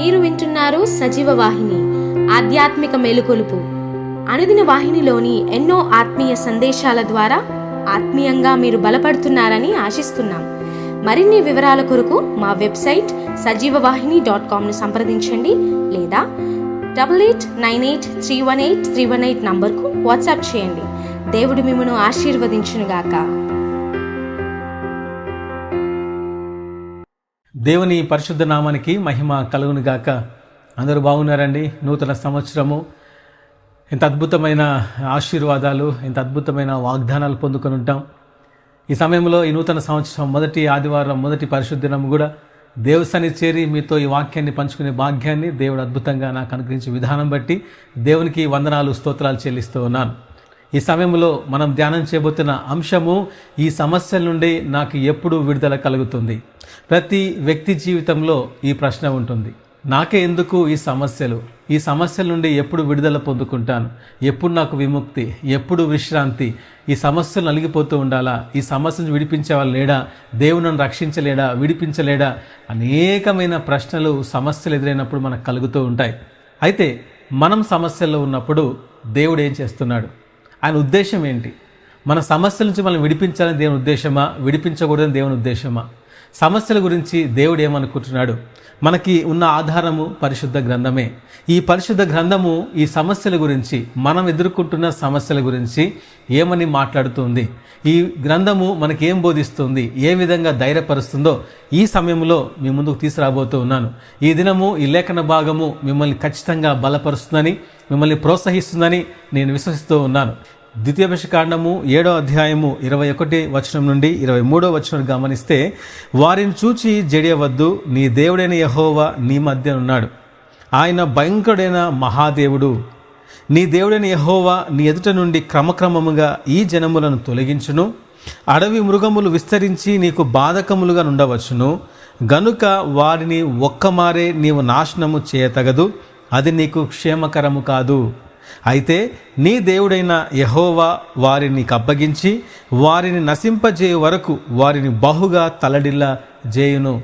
మీరు వింటున్నారు సజీవ వాహిని ఆధ్యాత్మిక మేలుకొలుపు. అనుదిన వాహినిలోని ఎన్నో ఆత్మీయ సందేశాల ద్వారా ఆత్మీయంగా మీరు బలపడుతున్నారని ఆశిస్తున్నాం. మరిన్ని వివరాల కొరకు మా వెబ్సైట్ sajivavahini.com సంప్రదించండి లేదా 8898318318 నంబర్కు వాట్సాప్ చేయండి. దేవుడు మిమ్మను ఆశీర్వదించునుగాక. దేవుని పరిశుద్ధ నామానికి మహిమ కలుగునుగాక. అందరూ బాగున్నారండి. నూతన సంవత్సరము ఎంత అద్భుతమైన ఆశీర్వాదాలు, ఎంత అద్భుతమైన వాగ్దానాలు పొందుకొని ఉంటాం. ఈ సమయంలో ఈ నూతన సంవత్సరం మొదటి ఆదివారం, మొదటి పరిశుద్ధ దినం కూడా దేవుని చేరి మీతో ఈ వాక్యాన్ని పంచుకునే భాగ్యాన్ని దేవుడు అద్భుతంగా నాకు అనుగ్రహించే విధానం బట్టి దేవునికి వందనాలు, స్తోత్రాలు చెల్లిస్తూ ఉన్నాను. ఈ సమయంలో మనం ధ్యానం చేయబోతున్న అంశము, ఈ సమస్యల నుండి నాకు ఎప్పుడు విడుదల కలుగుతుంది. ప్రతి వ్యక్తి జీవితంలో ఈ ప్రశ్న ఉంటుంది, నాకే ఎందుకు ఈ సమస్యల నుండి ఎప్పుడు విడుదల పొందుకుంటాను, ఎప్పుడు నాకు విముక్తి, ఎప్పుడు విశ్రాంతి, ఈ సమస్యలు నలిగిపోతూ ఉండాలా, ఈ సమస్యను విడిపించే వాళ్ళు లేడా, దేవుడు నన్ను రక్షించలేడా, విడిపించలేడా, అనేకమైన ప్రశ్నలు, సమస్యలు ఎదురైనప్పుడు మనకు కలుగుతూ ఉంటాయి. అయితే మనం సమస్యల్లో ఉన్నప్పుడు దేవుడు ఏం చేస్తున్నాడు, ఆయన ఉద్దేశం ఏంటి? మన సమస్యల నుంచి మనం విడిపించాలని దేవుని ఉద్దేశమా, విడిపించకూడదని దేవుని ఉద్దేశమా? సమస్యల గురించి దేవుడు ఏమనుకుంటున్నాడు? మనకి ఉన్న ఆధారము పరిశుద్ధ గ్రంథమే. ఈ పరిశుద్ధ గ్రంథము ఈ సమస్యల గురించి, మనం ఎదుర్కొంటున్న సమస్యల గురించి ఏమని మాట్లాడుతుంది? ఈ గ్రంథము మనకి ఏం బోధిస్తుంది, ఏ విధంగా ధైర్యపరుస్తుందో ఈ సమయంలో మీ ముందుకు తీసుకురాబోతూ ఉన్నాను. ఈ దినము ఈ లేఖన భాగము మిమ్మల్ని ఖచ్చితంగా బలపరుస్తుందని, మిమ్మల్ని ప్రోత్సహిస్తుందని నేను విశ్వసిస్తూ ఉన్నాను. ద్వితీయోపదేశకాండము 7వ అధ్యాయము 21 వచనం నుండి 23వ వచనం గమనిస్తే, వారిని చూచి జడియవద్దు, నీ దేవుడైన యెహోవా నీ మధ్య ఉన్నాడు, ఆయన భయంకరుడైన మహాదేవుడు. నీ దేవుడైన యెహోవా నీ ఎదుట నుండి క్రమక్రమముగా ఈ జనములను తొలగించును, అడవి మృగములు విస్తరించి నీకు బాధకములుగా నుండవచ్చును, గనుక వారిని ఒక్కమారే నీవు నాశనము చేయతగదు, అది నీకు క్షేమకరము కాదు. అయితే నీ దేవుడైన యెహోవా వారిని అప్పగించి వారిని నశింపజేయు వరకు వారిని బహుగా తలడిల్ల చేయును.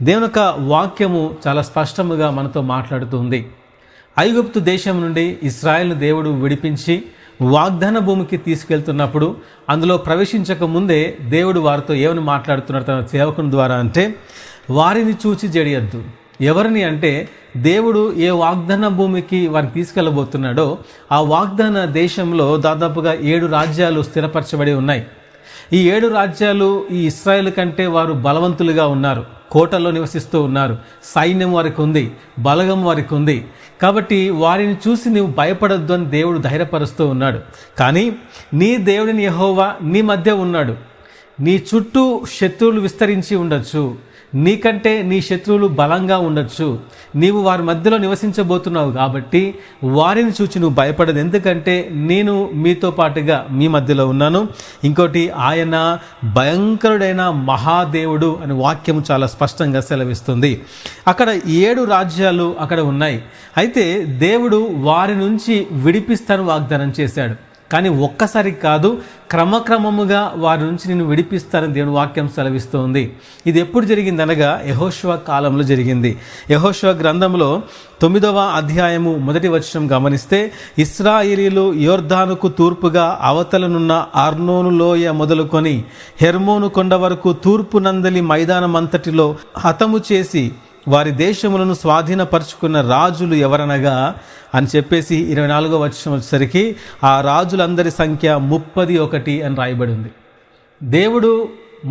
దేవుని యొక్క వాక్యము చాలా స్పష్టముగా మనతో మాట్లాడుతుంది. ఐగుప్తు దేశం నుండి ఇశ్రాయేలును దేవుడు విడిపించి వాగ్దాన భూమికి తీసుకెళ్తున్నప్పుడు అందులో ప్రవేశించక ముందే దేవుడు వారితో ఏమని మాట్లాడుతున్నాడు తన సేవకుని ద్వారా అంటే, వారిని చూచి జడియద్దు. ఎవరిని అంటే, దేవుడు ఏ వాగ్దాన భూమికి వారిని తీసుకెళ్ళబోతున్నాడో ఆ వాగ్దాన దేశంలో దాదాపుగా 7 రాజ్యాలు స్థిరపరచబడి ఉన్నాయి. ఈ 7 రాజ్యాలు ఈ ఇశ్రాయేలు కంటే వారు బలవంతులుగా ఉన్నారు, కోటల్లో నివసిస్తూ ఉన్నారు, సైన్యం వారికి ఉంది, బలగం వారికి ఉంది. కాబట్టి వారిని చూసి నీవు భయపడొద్దు అని దేవుడు ధైర్యపరుస్తూ ఉన్నాడు. కానీ నీ దేవుడిని యెహోవా నీ మధ్య ఉన్నాడు. నీ చుట్టూ శత్రువులు విస్తరించి ఉండొచ్చు, నీకంటే నీ శత్రువులు బలంగా ఉండొచ్చు, నీవు వారి మధ్యలో నివసించబోతున్నావు. కాబట్టి వారిని చూచి నువ్వు భయపడదు, ఎందుకంటే నేను మీతో పాటుగా మీ మధ్యలో ఉన్నాను. ఇంకోటి, ఆయన భయంకరుడైన మహాదేవుడు అని వాక్యం చాలా స్పష్టంగా సెలవిస్తుంది. అక్కడ 7 రాజ్యాలు అక్కడ ఉన్నాయి. అయితే దేవుడు వారి నుంచి విడిపిస్తాను వాగ్దానం చేశాడు. కానీ ఒక్కసారి కాదు, క్రమక్రమముగా వారి నుంచి నేను విడిపిస్తానని దేవుని వాక్యం సెలవిస్తోంది. ఇది ఎప్పుడు జరిగిందనగా యెహోషువ కాలంలో జరిగింది. యెహోషువ గ్రంథంలో 9వ అధ్యాయము 1వ వచనం గమనిస్తే, ఇశ్రాయేలీలు యోర్దానుకు తూర్పుగా అవతలనున్న అర్నోను లోయ మొదలుకొని హెర్మోను కొండ వరకు తూర్పు నందలి మైదానం అంతటిలో హతము చేసి వారి దేశములను స్వాధీనపరుచుకున్న రాజులు ఎవరనగా అని చెప్పేసి 24వ వచనం వచ్చేసరికి ఆ రాజులందరి సంఖ్య 31 అని రాయబడి ఉంది. దేవుడు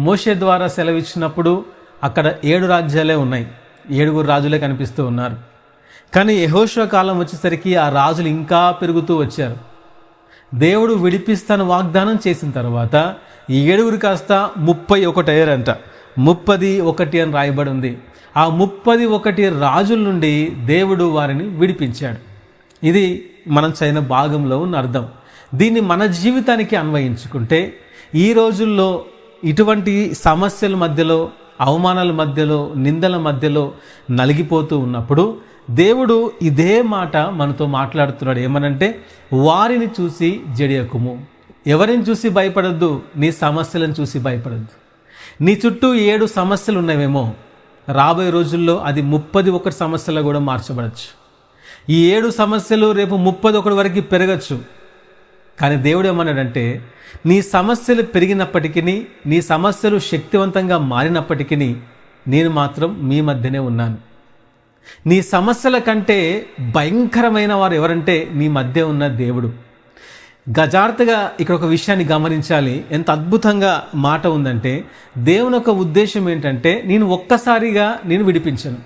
మోషే ద్వారా సెలవిచ్చినప్పుడు అక్కడ 7 రాజ్యాలే ఉన్నాయి, 7 రాజులే కనిపిస్తూ ఉన్నారు. కానీ యెహోషువ కాలం వచ్చేసరికి ఆ రాజులు ఇంకా పెరుగుతూ వచ్చారు. దేవుడు విడిపిస్తాను వాగ్దానం చేసిన తర్వాత ఈ 7 కాస్త 31 అయ్యారంట. 31 అని రాయబడి ఉంది. ఆ 31 రాజుల నుండి దేవుడు వారిని విడిపించాడు. ఇది మనం చదివిన భాగంలో ఉన్న అర్థం. దీన్ని మన జీవితానికి అన్వయించుకుంటే, ఈ రోజుల్లో ఇటువంటి సమస్యల మధ్యలో, అవమానాల మధ్యలో, నిందల మధ్యలో నలిగిపోతూ ఉన్నప్పుడు దేవుడు ఇదే మాట మనతో మాట్లాడుతున్నాడు. ఏమనంటే, వారిని చూసి జడియకుము. ఎవరిని చూసి భయపడద్దు, నీ సమస్యలను చూసి భయపడద్దు. నీ చుట్టూ 7 సమస్యలు ఉన్నాయేమో, రాబోయే రోజుల్లో అది 31 సమస్యలు కూడా మార్చబడచ్చు. ఈ 7 సమస్యలు రేపు 31 వరకు పెరగచ్చు. కానీ దేవుడు ఏమన్నాడంటే, నీ సమస్యలు పెరిగినప్పటికీ, నీ సమస్యలు శక్తివంతంగా మారినప్పటికీ నేను మాత్రం మీ మధ్యనే ఉన్నాను. నీ సమస్యల కంటే భయంకరమైన వారు ఎవరంటే నీ మధ్య ఉన్న దేవుడు. జాగ్రత్తగా ఇక్కడ ఒక విషయాన్ని గమనించాలి. ఎంత అద్భుతంగా మాట ఉందంటే, దేవుని యొక్క ఉద్దేశం ఏంటంటే, నేను ఒక్కసారిగా నేను విడిపించను.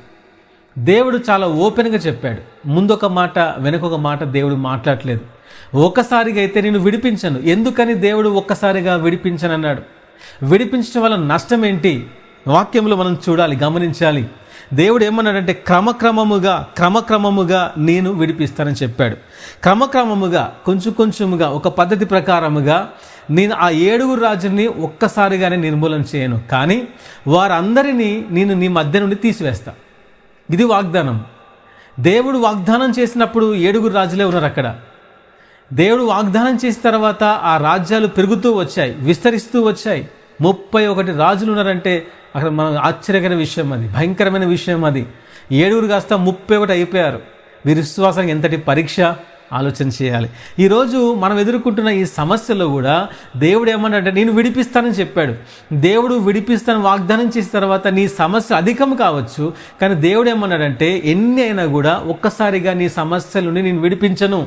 దేవుడు చాలా ఓపెన్గా చెప్పాడు. ముందొక మాట వెనకొక మాట దేవుడు మాట్లాడలేదు. ఒక్కసారిగా అయితే నేను విడిపించను. ఎందుకని దేవుడు ఒక్కసారిగా విడిపించనన్నాడు? విడిపించడం వల్ల నష్టం ఏంటి? వాక్యంలో మనం చూడాలి, గమనించాలి. దేవుడు ఏమన్నాడంటే, క్రమక్రమముగా నేను విడిపిస్తానని చెప్పాడు. క్రమక్రమముగా, కొంచెముగా, ఒక పద్ధతి ప్రకారముగా నేను ఆ 7 రాజుల్ని ఒక్కసారిగానే నిర్మూలన చేయను, కానీ వారందరినీ నేను నీ మధ్య నుండి తీసివేస్తా. ఇది వాగ్దానం. దేవుడు వాగ్దానం చేసినప్పుడు 7 రాజులే ఉన్నారు అక్కడ. దేవుడు వాగ్దానం చేసిన తర్వాత ఆ రాజ్యాలు పెరుగుతూ వచ్చాయి, విస్తరిస్తూ వచ్చాయి. 31 రాజులు ఉన్నారంటే అక్కడ మనం ఆశ్చర్యకర విషయం, అది భయంకరమైన విషయం. అది 7 కాస్త 31 అయిపోయారు. వీరి విశ్వాసానికి ఎంతటి పరీక్ష ఆలోచన చేయాలి. ఈరోజు మనం ఎదుర్కొంటున్న ఈ సమస్యలో కూడా దేవుడు ఏమన్నాడంటే, నేను విడిపిస్తానని చెప్పాడు. దేవుడు విడిపిస్తాను వాగ్దానం చేసిన తర్వాత నీ సమస్య అధికం కావచ్చు, కానీ దేవుడు ఏమన్నాడంటే, ఎన్ని అయినా కూడా ఒక్కసారిగా నీ సమస్యలని నేను విడిపించను,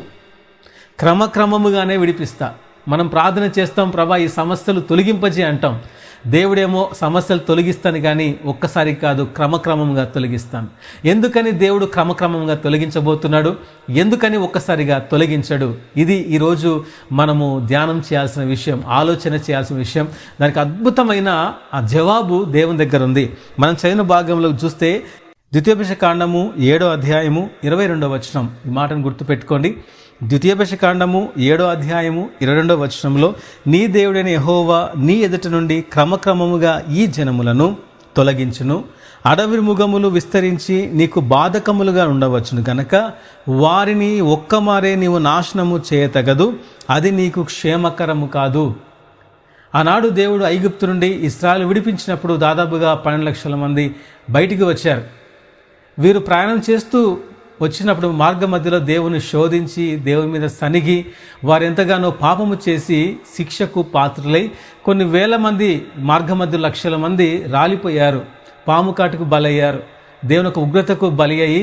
క్రమక్రమముగానే విడిపిస్తా. మనం ప్రార్థన చేస్తాం, ప్రభా ఈ సమస్యలు తొలగింపజే అంటాం. దేవుడేమో సమస్యలు తొలగిస్తాను కానీ ఒక్కసారి కాదు, క్రమక్రమంగా తొలగిస్తాను. ఎందుకని దేవుడు క్రమక్రమంగా తొలగించబోతున్నాడు? ఎందుకని ఒక్కసారిగా తొలగించడు? ఇది ఈరోజు మనము ధ్యానం చేయాల్సిన విషయం, ఆలోచన చేయాల్సిన విషయం. దానికి అద్భుతమైన ఆ జవాబు దేవుని దగ్గర ఉంది. మనం చదివిన భాగంలో చూస్తే ద్వితీయోపదేశకాండము 7వ అధ్యాయము 22వ వచనం, ఈ మాటను గుర్తుపెట్టుకోండి. ద్వితీయోపదేశకాండము 7వ అధ్యాయము 22వ వచనంలో, నీ దేవుడైన యెహోవా నీ ఎదుట నుండి క్రమక్రమముగా ఈ జనములను తొలగించును, అడవి మృగములు విస్తరించి నీకు బాధకములుగా ఉండవచ్చును గనక వారిని ఒక్కమారే నీవు నాశనము చేయతగదు, అది నీకు క్షేమకరము కాదు. ఆనాడు దేవుడు ఐగుప్తు నుండి ఇశ్రాయేలు విడిపించినప్పుడు దాదాపుగా 12 లక్షల మంది బయటికి వచ్చారు. వీరు ప్రయాణం చేస్తూ వచ్చినప్పుడు మార్గ మధ్యలో దేవుని శోధించి, దేవుని మీద సనిగి, వారు ఎంతగానో పాపము చేసి శిక్షకు పాత్రులై కొన్ని వేల మంది, మార్గ మధ్య లక్షల మంది రాలిపోయారు, పాము కాటుకు బలయ్యారు, దేవుని యొక్క ఉగ్రతకు బలి అయ్యి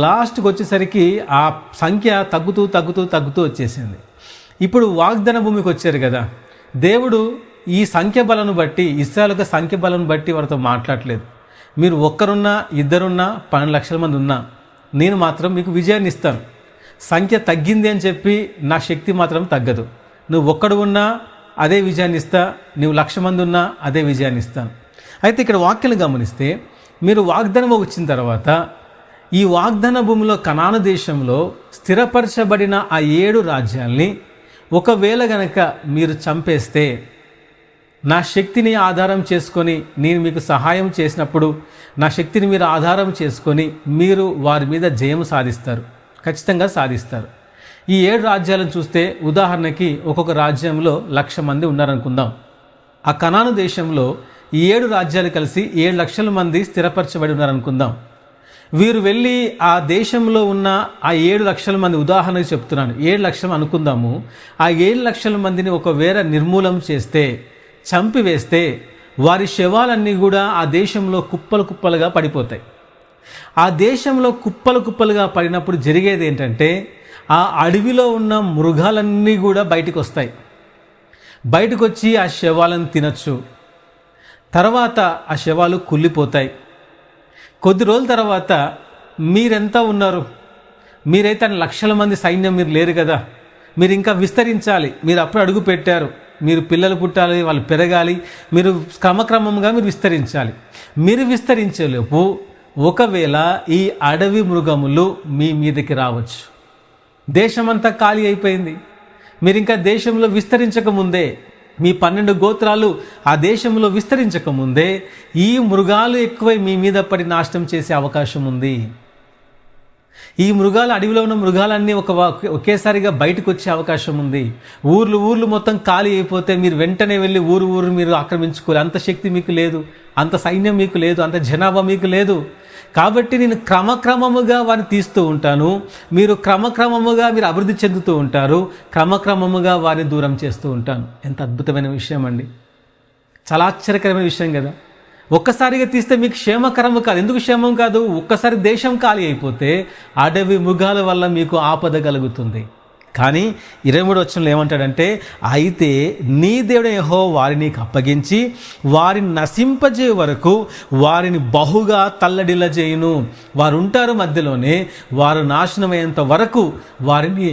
లాస్ట్కి వచ్చేసరికి ఆ సంఖ్య తగ్గుతూ వచ్చేసింది. ఇప్పుడు వాగ్దాన భూమికి వచ్చారు కదా. దేవుడు ఈ సంఖ్య బలను బట్టి, ఇశ్రాయేలు యొక్క సంఖ్య బలను బట్టి వారితో మాట్లాడలేదు. మీరు ఒక్కరున్నా, ఇద్దరున్నా, 12 లక్షల మంది ఉన్నా, నేను మాత్రం మీకు విజయాన్ని ఇస్తాను. సంఖ్య తగ్గింది అని చెప్పి నా శక్తి మాత్రం తగ్గదు. నువ్వు ఒక్కడు ఉన్నా అదే విజయాన్ని ఇస్తా, నువ్వు 1,00,000 మంది ఉన్నా అదే విజయాన్ని ఇస్తాను. అయితే ఇక్కడ వాక్యాలు గమనిస్తే, మీరు వాగ్దానం వచ్చిన తర్వాత ఈ వాగ్దాన భూమిలో కనాను దేశంలో స్థిరపరచబడిన ఆ 7 రాజ్యాల్ని ఒకవేళ గనక మీరు చంపేస్తే, నా శక్తిని ఆధారం చేసుకొని నేను మీకు సహాయం చేసినప్పుడు నా శక్తిని మీరు ఆధారం చేసుకొని మీరు వారి మీద జయం సాధిస్తారు, ఖచ్చితంగా సాధిస్తారు. ఈ 7 రాజ్యాలను చూస్తే, ఉదాహరణకి ఒక్కొక్క రాజ్యంలో 1,00,000 మంది ఉన్నారనుకుందాం. ఆ కనాను దేశంలో ఈ 7 రాజ్యాలు కలిసి 7 లక్షల మంది స్థిరపరచబడి ఉన్నారనుకుందాం. వీరు వెళ్ళి ఆ దేశంలో ఉన్న ఆ 7 లక్షల మంది, ఉదాహరణకు చెప్తున్నాను, 7 లక్షలు అనుకుందాము. ఆ 7 లక్షల మందిని ఒకవేళ నిర్మూలన చేస్తే, చంపివేస్తే, వారి శవాలన్నీ కూడా ఆ దేశంలో కుప్పలుగా పడిపోతాయి. ఆ దేశంలో కుప్పలుగా పడినప్పుడు జరిగేది ఏంటంటే, ఆ అడవిలో ఉన్న మృగాలన్నీ కూడా బయటకు వస్తాయి. బయటకు వచ్చి ఆ శవాలను తినచ్చు. తర్వాత ఆ శవాలు కుళ్ళిపోతాయి. కొద్ది రోజుల తర్వాత మీరెంత ఉన్నారు? మీరైతే లక్షల మంది సైన్యం మీరు లేరు కదా, మీరు ఇంకా విస్తరించాలి. మీరు అప్పుడు అడుగు పెట్టారు, మీరు పిల్లలు పుట్టాలి, వాళ్ళు పెరగాలి, మీరు క్రమక్రమంగా మీరు విస్తరించాలి. మీరు విస్తరించేలోపు ఒకవేళ ఈ అడవి మృగములు మీ మీదకి రావచ్చు. దేశమంతా ఖాళీ అయిపోయింది. మీరు ఇంకా దేశంలో విస్తరించకముందే, మీ 12 గోత్రాలు ఆ దేశంలో విస్తరించకముందే ఈ మృగాలు ఎక్కువై మీ మీద పడి నాశనం చేసే అవకాశం ఉంది. ఈ మృగాలు, అడవిలో ఉన్న మృగాలన్నీ ఒకేసారిగా బయటకు వచ్చే అవకాశం ఉంది. ఊర్లు మొత్తం ఖాళీ అయిపోతే మీరు వెంటనే వెళ్ళి ఊరు మీరు ఆక్రమించుకోవాలి, అంత శక్తి మీకు లేదు. అంత సైన్యం మీకు లేదు, అంత జనాభా మీకు లేదు. కాబట్టి నేను క్రమక్రమముగా వారిని తీస్తూ ఉంటాను, మీరు క్రమక్రమముగా మీరు అభివృద్ధి చెందుతూ ఉంటారు, క్రమక్రమముగా వారిని దూరం చేస్తూ ఉంటాను. ఎంత అద్భుతమైన విషయం అండి, చాలా ఆశ్చర్యకరమైన విషయం కదా. ఒక్కసారిగా తీస్తే మీకు క్షేమకరము కాదు. ఎందుకు క్షేమం కాదు? ఒక్కసారి దేశం ఖాళీ అయిపోతే అడవి మృగాల వల్ల మీకు ఆపద కలుగుతుంది. కానీ 23 వచనంలో ఏమంటాడంటే, అయితే నీ దేవుడు యెహోవా వారిని నీకు అప్పగించి వారిని నశింపజే వరకు వారిని బహుగా తల్లడిల్ల చేయును. వారు ఉంటారు మధ్యలోనే, వారు నాశనమయ్యేంత వరకు వారిని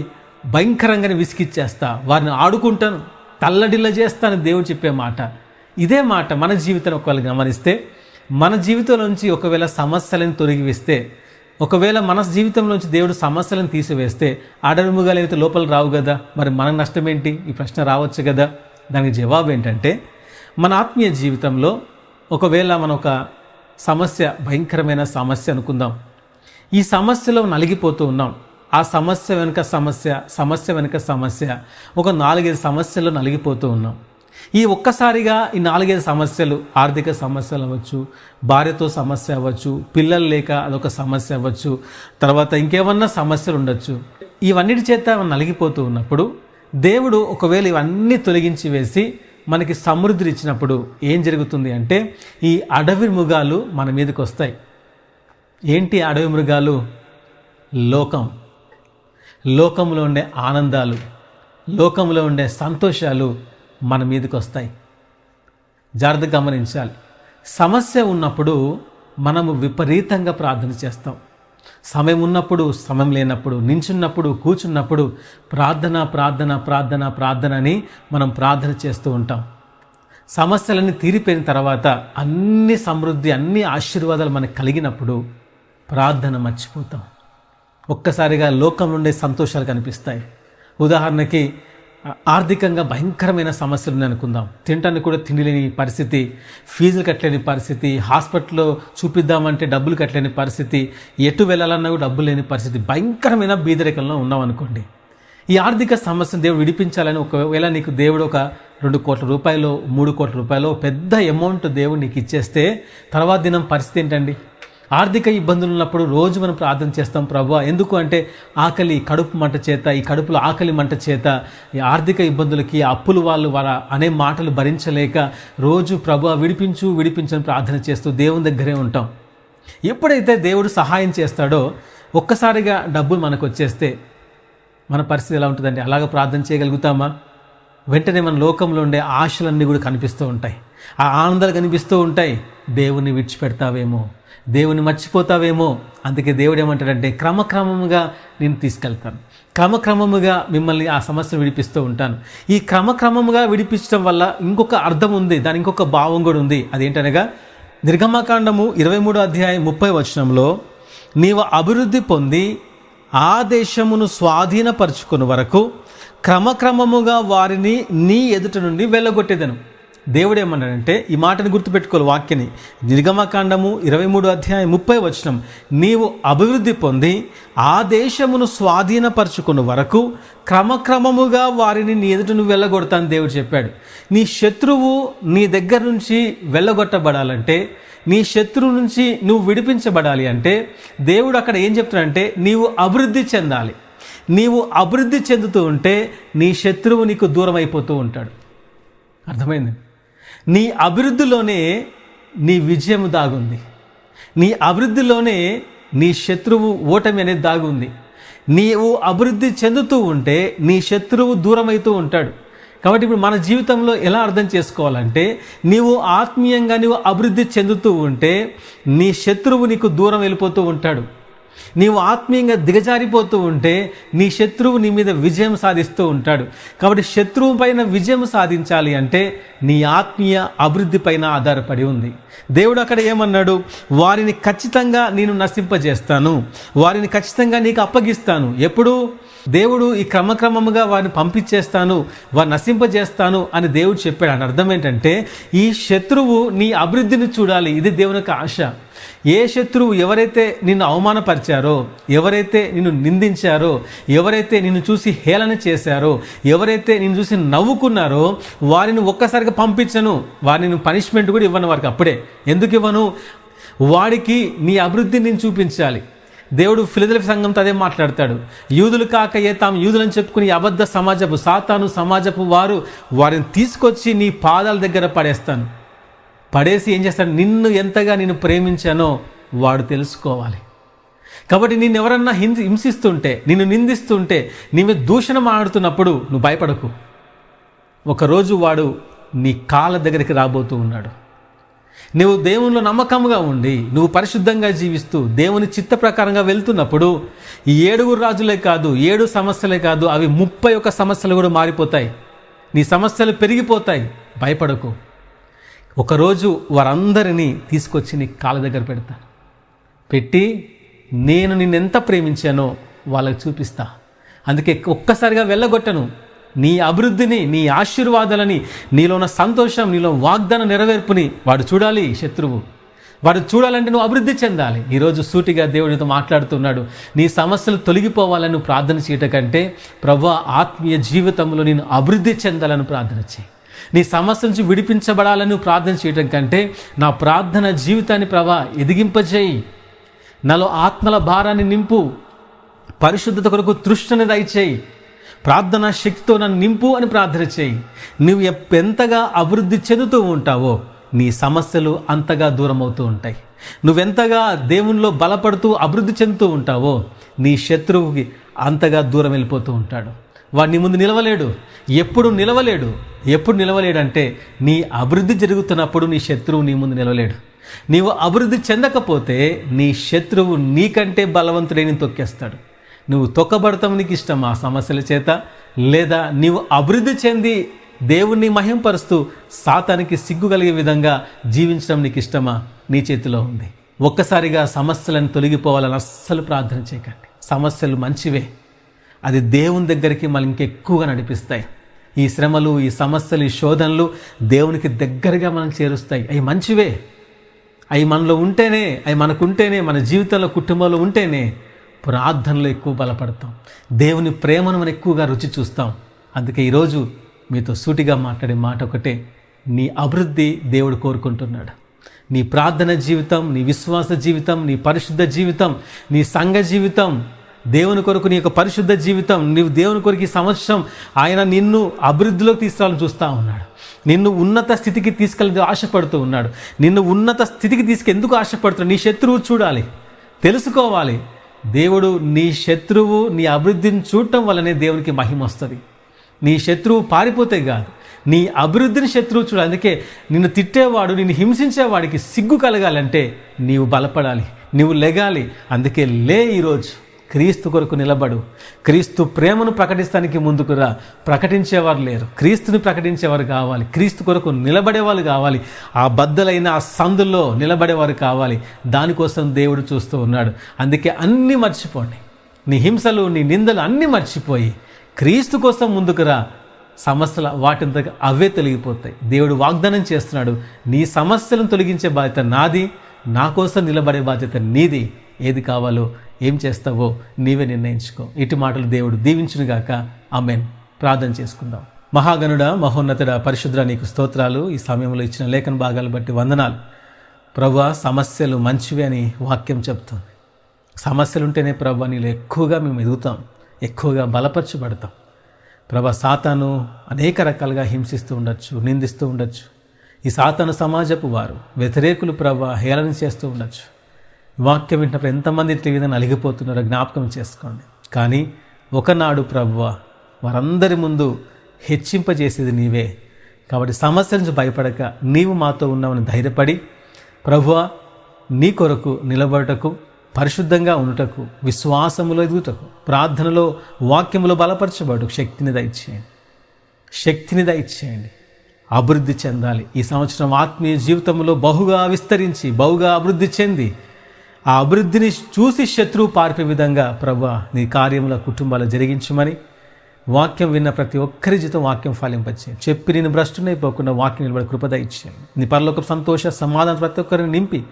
భయంకరంగా విసిగిచ్చేస్తా, వారిని ఆడుకుంటాను, తల్లడిల్ల చేస్తాను దేవుడు చెప్పే మాట. ఇదే మాట మన జీవితాన్ని ఒకవేళ గమనిస్తే, మన జీవితంలోంచి ఒకవేళ సమస్యలను తొలగిస్తే, ఒకవేళ మన జీవితంలోంచి దేవుడు సమస్యలను తీసివేస్తే అడవి మృగాలు అయితే లోపల రావు కదా, మరి మన నష్టం ఏంటి? ఈ ప్రశ్న రావచ్చు కదా. దానికి జవాబు ఏంటంటే, మన ఆత్మీయ జీవితంలో ఒకవేళ మన ఒక సమస్య, భయంకరమైన సమస్య అనుకుందాం, ఈ సమస్యలో నలిగిపోతూ ఉన్నాం, ఆ సమస్య వెనుక సమస్య వెనుక సమస్య, ఒక 4-5 సమస్యలు నలిగిపోతూ ఉన్నాం. ఈ ఒక్కసారిగా ఈ 4-5 సమస్యలు, ఆర్థిక సమస్యలు అవ్వచ్చు, భార్యతో సమస్య అవ్వచ్చు, పిల్లలు లేక అదొక సమస్య అవ్వచ్చు, తర్వాత ఇంకేమన్నా సమస్యలు ఉండొచ్చు. ఇవన్నిటి చేత నలిగిపోతూ ఉన్నప్పుడు దేవుడు ఒకవేళ ఇవన్నీ తొలగించి వేసి మనకి సమృద్ధిని ఇచ్చినప్పుడు ఏం జరుగుతుంది అంటే, ఈ అడవి మృగాలు మన మీదకి వస్తాయి. ఏంటి అడవి మృగాలు? లోకంలో ఉండే ఆనందాలు, లోకంలో ఉండే సంతోషాలు మన మీదకి వస్తాయి. జాగ్రత్తగా గమనించాలి. సమస్య ఉన్నప్పుడు మనము విపరీతంగా ప్రార్థన చేస్తాం. సమయం ఉన్నప్పుడు, సమయం లేనప్పుడు, నించున్నప్పుడు, కూర్చున్నప్పుడు ప్రార్థన ప్రార్థన ప్రార్థన ప్రార్థన అని మనం ప్రార్థన చేస్తూ ఉంటాం. సమస్యలన్నీ తీరిపోయిన తర్వాత అన్ని సమృద్ధి, అన్ని ఆశీర్వాదాలు మనకు కలిగినప్పుడు ప్రార్థన మర్చిపోతాం. ఒక్కసారిగా లోకం నుండే సంతోషాలు కనిపిస్తాయి. ఉదాహరణకి ఆర్థికంగా భయంకరమైన సమస్యలు ఉన్నాయి అనుకుందాం. తినటానికి కూడా తిండి లేని పరిస్థితి, ఫీజులు కట్టలేని పరిస్థితి, హాస్పిటల్లో చూపిద్దామంటే డబ్బులు కట్టలేని పరిస్థితి, ఎటు వెళ్ళాలన్నా కూడా డబ్బులు లేని పరిస్థితి, భయంకరమైన బీదరికంలో ఉన్నాం అనుకోండి. ఈ ఆర్థిక సమస్యను దేవుడు విడిపించాలని ఒకవేళ నీకు దేవుడు ఒక 2 కోట్ల రూపాయలు, 3 కోట్ల రూపాయలు పెద్ద అమౌంట్ దేవుడు నీకు ఇచ్చేస్తే తర్వాత దినం పరిస్థితి ఏంటండి? ఆర్థిక ఇబ్బందులు ఉన్నప్పుడు రోజు మనం ప్రార్థన చేస్తాం, ప్రభువా ఎందుకు అంటే ఆకలి, కడుపు మంట చేత, ఈ కడుపులో ఆకలి మంట చేత, ఈ ఆర్థిక ఇబ్బందులకి, అప్పులు వాళ్ళు అనే మాటలు భరించలేక రోజు ప్రభువా విడిపించు విడిపించని ప్రార్థన చేస్తూ దేవుని దగ్గరే ఉంటాం. ఎప్పుడైతే దేవుడు సహాయం చేస్తాడో ఒక్కసారిగా డబ్బులు మనకు వచ్చేస్తే మన పరిస్థితి ఎలా ఉంటుందండి? అలాగ ప్రార్థన చేయగలుగుతామా? వెంటనే మన లోకంలో ఉండే ఆశలన్నీ కూడా కనిపిస్తూ ఉంటాయి, ఆ ఆనందాలు కనిపిస్తూ ఉంటాయి. దేవుని విడిచిపెడతావేమో, దేవుని మర్చిపోతావేమో. అందుకే దేవుడు ఏమంటాడంటే, క్రమక్రమముగా నేను తీసుకెళ్తాను, క్రమక్రమముగా మిమ్మల్ని ఆ సమస్యను విడిపిస్తూ ఉంటాను. ఈ క్రమక్రమముగా విడిపించడం వల్ల ఇంకొక అర్థం ఉంది, దాని ఇంకొక భావం కూడా ఉంది. అదేంటనగా నిర్గమకాండము 23వ అధ్యాయం 30వ వచనంలో, నీవు అభివృద్ధి పొంది ఆ దేశమును స్వాధీనపరుచుకుని వరకు క్రమక్రమముగా వారిని నీ ఎదుట నుండి వెళ్ళగొట్టేదను. దేవుడు ఏమన్నాడంటే, ఈ మాటను గుర్తుపెట్టుకోవాలి వాక్యని. నిర్గమకాండము 23వ అధ్యాయం 30వ వచనం, నీవు అభివృద్ధి పొంది ఆ దేశమును స్వాధీనపరుచుకున్న వరకు క్రమక్రమముగా వారిని నీ ఎదుట నువ్వు వెళ్ళగొడతాను దేవుడు చెప్పాడు. నీ శత్రువు నీ దగ్గర నుంచి వెళ్ళగొట్టబడాలంటే, నీ శత్రువు నుంచి నువ్వు విడిపించబడాలి అంటే దేవుడు అక్కడ ఏం చెప్తున్నాడంటే, నీవు అభివృద్ధి చెందాలి. నీవు అభివృద్ధి చెందుతూ ఉంటే నీ శత్రువు నీకు దూరం అయిపోతూ ఉంటాడు. అర్థమైంది? నీ అభివృద్ధిలోనే నీ విజయం దాగుంది, నీ అభివృద్ధిలోనే నీ శత్రువు ఓటమి అనేది దాగుంది. నీవు అభివృద్ధి చెందుతూ ఉంటే నీ శత్రువు దూరమవుతూ ఉంటాడు. కాబట్టి ఇప్పుడు మన జీవితంలో ఎలా అర్థం చేసుకోవాలంటే, నీవు ఆత్మీయంగా నీవు అభివృద్ధి చెందుతూ ఉంటే నీ శత్రువు నీకు దూరం వెళ్ళిపోతూ ఉంటాడు. నీవు ఆత్మీయంగా దిగజారిపోతూ ఉంటే నీ శత్రువు నీ మీద విజయం సాధిస్తూ ఉంటాడు. కాబట్టి శత్రువు పైన విజయం సాధించాలి అంటే నీ ఆత్మీయ అభివృద్ధి పైన ఆధారపడి ఉంది. దేవుడు అక్కడ ఏమన్నాడు? వారిని ఖచ్చితంగా నేను నశింపజేస్తాను, వారిని ఖచ్చితంగా నీకు అప్పగిస్తాను. ఎప్పుడు? దేవుడు ఈ క్రమక్రమముగా వారిని పంపించేస్తాను, వారిని నశింపజేస్తాను అని దేవుడు చెప్పాడు. అని అర్థం ఏంటంటే ఈ శత్రువు నీ అభివృద్ధిని చూడాలి. ఇది దేవుని యొక్క ఆశ. ఏ శత్రువు ఎవరైతే నిన్ను అవమానపరిచారో, ఎవరైతే నిన్ను నిందించారో, ఎవరైతే నిన్ను చూసి హేళన చేశారో, ఎవరైతే నిన్ను చూసి నవ్వుకున్నారో వారిని ఒక్కసారిగా పంపించను, వారిని పనిష్మెంట్ కూడా ఇవ్వను వారికి. అప్పుడే ఎందుకు ఇవ్వను? వాడికి నీ అభివృద్ధిని నేను చూపించాలి. దేవుడు ఫిలదెల్ఫియా సంఘంతో అదే మాట్లాడతాడు. యూదులు కాక తాము యూదులని చెప్పుకుని అబద్ధ సమాజపు సాతాను సమాజపు వారిని తీసుకొచ్చి నీ పాదాల దగ్గర పడేస్తాను. పడేసి ఏం చేస్తాడు? నిన్ను ఎంతగా నేను ప్రేమించానో వాడు తెలుసుకోవాలి. కాబట్టి నిన్ను ఎవరన్నా హింసిస్తుంటే, నిన్ను నిందిస్తుంటే, నీ మీద దూషణం ఆడుతున్నప్పుడు నువ్వు భయపడకు. ఒకరోజు వాడు నీ కాళ్ళ దగ్గరికి రాబోతూ ఉన్నాడు. నువ్వు దేవునిలో నమ్మకంగా ఉండి నువ్వు పరిశుద్ధంగా జీవిస్తూ దేవుని చిత్త ప్రకారంగా వెళ్తున్నప్పుడు ఈ 7 రాజులే కాదు, 7 సమస్యలే కాదు, అవి 31 సమస్యలు కూడా మారిపోతాయి. నీ సమస్యలు పెరిగిపోతాయి. భయపడకు. ఒకరోజు వారందరినీ తీసుకొచ్చి నీ కాళ్ళ దగ్గర పెడతాను. పెట్టి నేను నిన్నెంత ప్రేమించానో వాళ్ళకి చూపిస్తా. అందుకే ఒక్కసారిగా వెళ్ళగొట్టను. నీ అభివృద్ధిని, నీ ఆశీర్వాదాలని, నీలో ఉన్న సంతోషం, నీలో వాగ్దాన నెరవేర్పుని వాడు చూడాలి. శత్రువు వాడు చూడాలంటే నువ్వు అభివృద్ధి చెందాలి. ఈరోజు సూటిగా దేవుడితో మాట్లాడుతున్నాడు. నీ సమస్యలు తొలగిపోవాలని నువ్వు ప్రార్థన చేయటం కంటే ప్రభువా ఆత్మీయ జీవితంలో నేను అభివృద్ధి చెందాలని ప్రార్థన చేయి. నీ సమస్య నుంచి విడిపించబడాలని నువ్వు ప్రార్థన చేయటం కంటే నా ప్రార్థన జీవితాన్ని ప్రభా ఎదిగింపజేయి. నాలో ఆత్మల భారాన్ని నింపు. పరిశుద్ధత కొరకు తృష్ణని దయచేయి. ప్రార్థనా శక్తితో నన్ను నింపు అని ప్రార్థన చేయి. నువ్వు ఎంతగా అభివృద్ధి చెందుతూ ఉంటావో నీ సమస్యలు అంతగా దూరం అవుతూ ఉంటాయి. నువ్వెంతగా దేవునిలో బలపడుతూ అభివృద్ధి చెందుతూ ఉంటావో నీ శత్రువుకి అంతగా దూరం వెళ్ళిపోతూ ఉంటాడు. వాడు నీ ముందు నిలవలేడు. ఎప్పుడు నిలవలేడంటే నీ అభివృద్ధి జరుగుతున్నప్పుడు నీ శత్రువు నీ ముందు నిలవలేడు. నీవు అభివృద్ధి చెందకపోతే నీ శత్రువు నీకంటే బలవంతుడైన తొక్కేస్తాడు. నువ్వు తొక్కబడతాం నీకు ఇష్టమా సమస్యల చేత? లేదా నీవు అభివృద్ధి చెంది దేవుణ్ణి మహింపరుస్తూ సాతానికి సిగ్గు కలిగే విధంగా జీవించడం నీకు ఇష్టమా? నీ చేతిలో ఉంది. ఒక్కసారిగా సమస్యలను తొలగిపోవాలని అస్సలు ప్రార్థన చేయకండి. సమస్యలు మంచివే, అది దేవుని దగ్గరికి మళ్ళీ ఇంకెక్కువగా నడిపిస్తాయి. ఈ శ్రమలు, ఈ సమస్యలు, ఈ శోధనలు దేవునికి దగ్గరగా మనం చేరుస్తాయి. అవి మంచివే. అవి మనలో ఉంటేనే, అవి మనకుంటేనే, మన జీవితంలో కుటుంబంలో ఉంటేనే ప్రార్థనలో ఎక్కువ బలపడతాం. దేవుని ప్రేమను మనం ఎక్కువగా రుచి చూస్తాం. అందుకే ఈరోజు మీతో సూటిగా మాట్లాడే మాట ఒకటే, నీ అభివృద్ధి దేవుడు కోరుకుంటున్నాడు. నీ ప్రార్థన జీవితం, నీ విశ్వాస జీవితం, నీ పరిశుద్ధ జీవితం, నీ సంఘ జీవితం, దేవుని కొరకు నీ యొక్క పరిశుద్ధ జీవితం, నీవు దేవుని కొరకు ఈ సంవత్సరం ఆయన నిన్ను అభివృద్ధిలోకి తీసుకురావాలని చూస్తూ ఉన్నాడు. నిన్ను ఉన్నత స్థితికి తీసుకెళ్ళి ఆశపడుతూ ఉన్నాడు. నిన్ను ఉన్నత స్థితికి ఎందుకు ఆశపడుతున్నాడు? నీ శత్రువు చూడాలి, తెలుసుకోవాలి. దేవుడు నీ శత్రువు నీ అభివృద్ధిని చూడటం వల్లనే దేవునికి మహిమ వస్తుంది. నీ శత్రువు పారిపోతే కాదు, నీ అభివృద్ధిని శత్రువు చూడాలి. అందుకే నిన్ను తిట్టేవాడు, నిన్ను హింసించేవాడికి సిగ్గు కలగాలంటే నీవు బలపడాలి, నీవు లెగాలి. అందుకే ఈరోజు క్రీస్తు కొరకు నిలబడు. క్రీస్తు ప్రేమను ప్రకటిస్తానికి ముందుకు రా. ప్రకటించేవారు లేరు, క్రీస్తుని ప్రకటించేవారు కావాలి. క్రీస్తు కొరకు నిలబడేవాళ్ళు కావాలి. ఆ బద్దలైన ఆ సందుల్లో నిలబడేవారు కావాలి. దానికోసం దేవుడు చూస్తూ ఉన్నాడు. అందుకే అన్నీ మర్చిపోండి, నీ హింసలు, నీ నిందలు అన్నీ మర్చిపోయి క్రీస్తు కోసం ముందుకు రా. సమస్యలు వాటింతగా అవే తొలగిపోతాయి. దేవుడు వాగ్దానం చేస్తున్నాడు, నీ సమస్యలను తొలగించే బాధ్యత నాది, నా కోసం నిలబడే బాధ్యత నీది. ఏది కావాలో, ఏం చేస్తావో నీవే నిర్ణయించుకో. ఇటు మాటలు దేవుడు దీవించునుగాక. ఆమేన్. ప్రార్థన చేసుకుందాం. మహాగణుడ, మహోన్నతుడ, పరిశుద్ధ నీకు స్తోత్రాలు. ఈ సమయంలో ఇచ్చిన లేఖన భాగాలు బట్టి వందనాలు. ప్రభువా, సమస్యలు మంచివి అని వాక్యం చెప్తుంది. సమస్యలుంటేనే ప్రభువా నీలో ఎక్కువగా మేము ఎదుగుతాం, ఎక్కువగా బలపరచబడతాం. ప్రభా, సాతాను అనేక రకాలుగా హింసిస్తూ ఉండొచ్చు, నిందిస్తూ ఉండొచ్చు. ఈ సాతాను సమాజపు వారు వ్యతిరేకులు ప్రభా హేళన చేస్తూ ఉండొచ్చు. వాక్యం వింటున్నప్పుడు ఎంతమంది ఇట్ల విధంగా అలిగిపోతున్నారో జ్ఞాపకం చేసుకోండి. కానీ ఒకనాడు ప్రభువా వారందరి ముందు హెచ్చింపజేసేది నీవే. కాబట్టి సమస్యల నుంచి భయపడక నీవు మాతో ఉన్నావని ధైర్యపడి ప్రభువా నీ కొరకు నిలబడటకు, పరిశుద్ధంగా ఉండుటకు, విశ్వాసములో ఎదుగుటకు, ప్రార్థనలో, వాక్యములో బలపరచబడుటకు శక్తిని దయచేయండి. అభివృద్ధి చెందాలి. ఈ సంవత్సరం ఆత్మీయ జీవితంలో బహుగా విస్తరించి, బహుగా అభివృద్ధి చెంది ఆ అభివృద్ధిని చూసి శత్రువు పారిపోయే విధంగా ప్రభా నీ కార్యముల కుటుంబాలు జరిగించమని, వాక్యం విన్న ప్రతి ఒక్కరి జీతం వాక్యం ఫలింపచేయండి. చెప్పి నేను భ్రష్టునైపోకుండా వాక్యం నిలబడి కృపద ఇచ్చేయండి. నీ పరలోక సంతోష సమాధానం ప్రతి ఒక్కరిని నింపి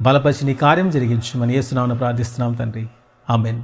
బలపరిచి నీ కార్యం జరిగించమని యేసు నామమున ప్రార్థిస్తున్నాం తండ్రి. ఆమేన్.